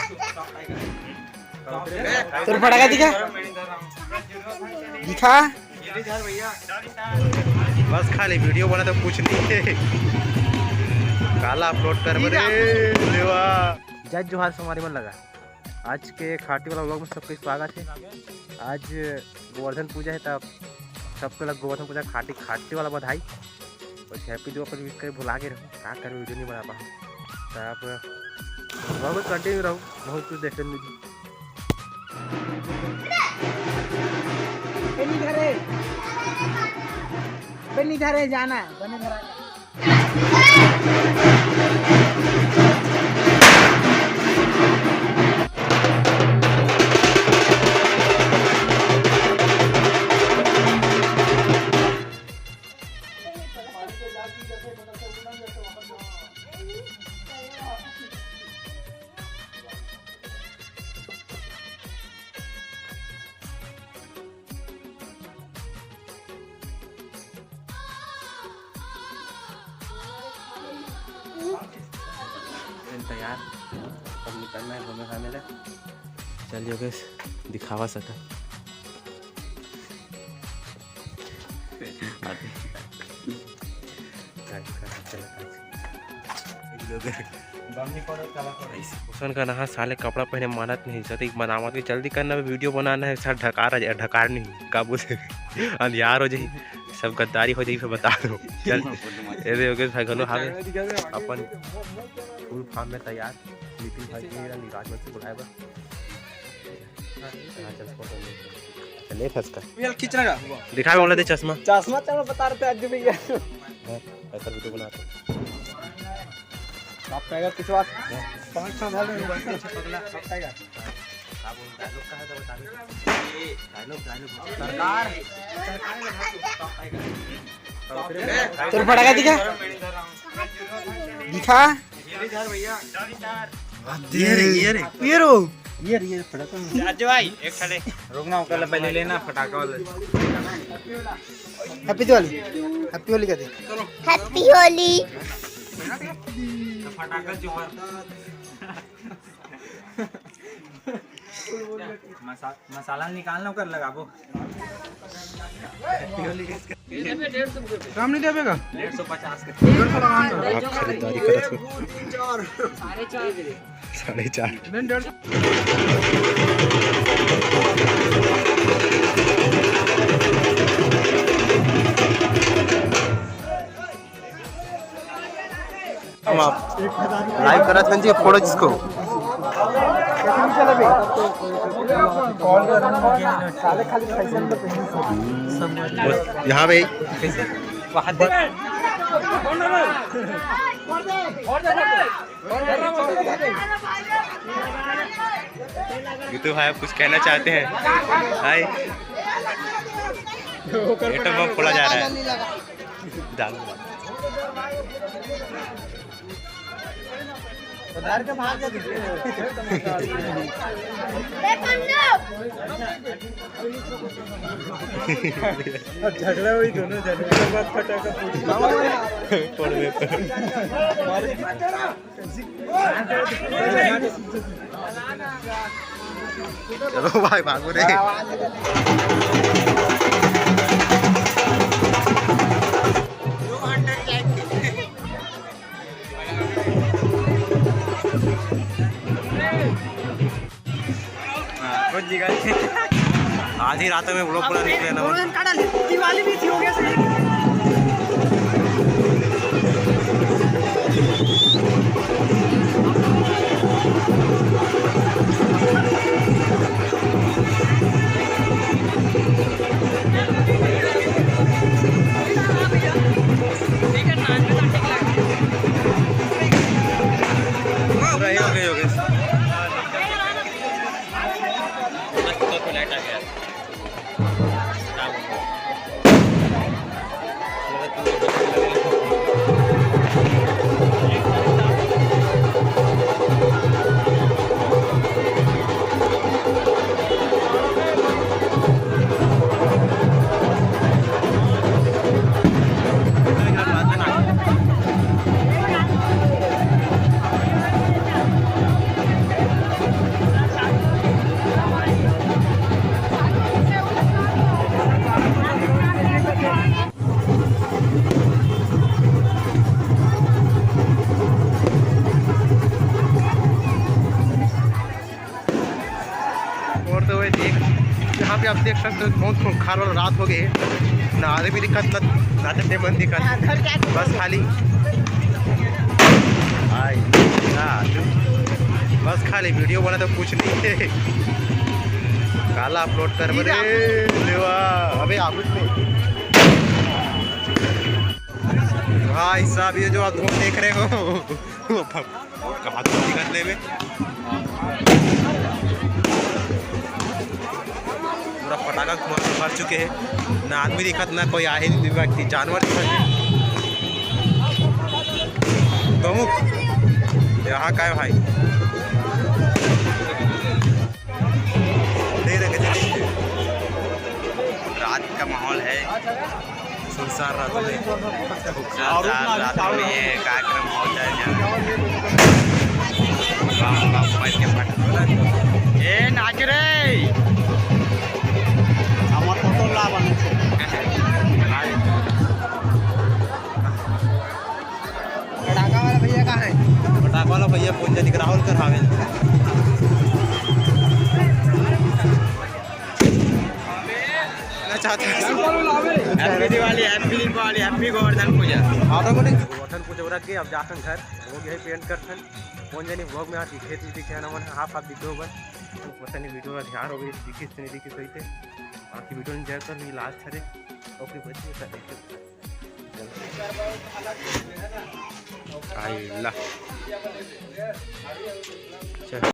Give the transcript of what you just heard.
तेरे फटाका दिखा दिखा बस खाली वीडियो बना तो कुछ नहीं है, काला अपलोड कर बरे देवा। जय जोहार हमारे मन लगा आज के खाटी वाला व्लॉग में सबके स्वागत है। आज गोवर्धन पूजा है तब सबको लग गोवर्धन पूजा खाटी वाला बधाई और हैप्पी जो अपन विश कर भुला के रहो क्या कर वीडियो नहीं बना पाऊँ तो आप बहुत कंटिन्यू रहो, बहुत कुछ देखने मिली। बनी घरे जाना है, बनी घरे तैयार अब निकलना है घूमने खाने लगे। चलिए गैस दिखावा सका भूषण का नहा साले कपड़ा पहने मानत नहीं सती बनावत की जल्दी करना वीडियो बनाना है सर ढकार नहीं काबू से अंधियार हो जाए सब गद्दारी हो जाए फिर बता दो। चल भाई घनो हावे अपन फुल फार्म में तैयार नितिन भाई मेरा निराज मत से बुलाए बस चले फंस कर यार खींचना का दिखा वाला दे चश्मा चलो बता रहे थे आज भैया ऐसा वीडियो बनाते आप टाइगर किस बात 5-6 साल में पगला टाइगर डायलॉग का है तो बता दे डायलॉग सरकार तेरे फटाका दिखा दिखा ये फटाका आज भाई एक खड़े रुकना कल पहले लेना फटाका वाला हैप्पी होली का दे हैप्पी होली फटाका जोहर मसाला निकालना कर लगाबो काम नहीं देगा 150 के खरीदारी साढ़े 4 हम आप लाइव करा था जी फोड़ो जिसको यहाँ पे यूट्यूब भाई आप कुछ कहना चाहते हैं? हाय एटम बम फोड़ा जा रहा है उधार के बाहर जा दीजिए झगड़ा हुई दोनों झगड़े के बाद फटाका फोड़ देते चलो भाई भागो रे आधी रात में ब्लॉग पूरा निकले ना दिवाली भी थी हो गया सही आप देख सकते हो बहुत खूंखार वाला रात हो गई है। ना आगे भी दिक्कत ना चलते मन दिक्कत, बस खाली बस खाली वीडियो बना तो कुछ नहीं है। काला अपलोड कर बरे देवा। अबे आगुत में भाई साहब ये जो आप धूम देख रहे हो कहाँ तो निकलने में पूरा पटाखा भर चुके हैं। ना आदमी दिखत ना कोई आहे व्यक्ति, जानवर दिखत तो यहाँ का है भाई। रात का माहौल है, सुनसान रात में ये कार्यक्रम होता है। ए नाच रे पटाखा वाला भैया कहाँ है? पटाखा वाला भैया कौन जानी राहुल कर हावे happy Diwali, happy Deepavali, happy Govardhan Puja. Automatic Govardhan Puja हो रखी। अब जासन घर वो गए पेंट करसन कौन जानी व्लॉग में आज दिखे दिखे ना मन हाफ हाफ दिखे होगा तो पता नहीं वीडियो में ध्यान हो गई दिखी से नहीं दिखी सही थे। बाकी वीडियो में जाकर नहीं लास्ट हरे ओके बच्चे आई ला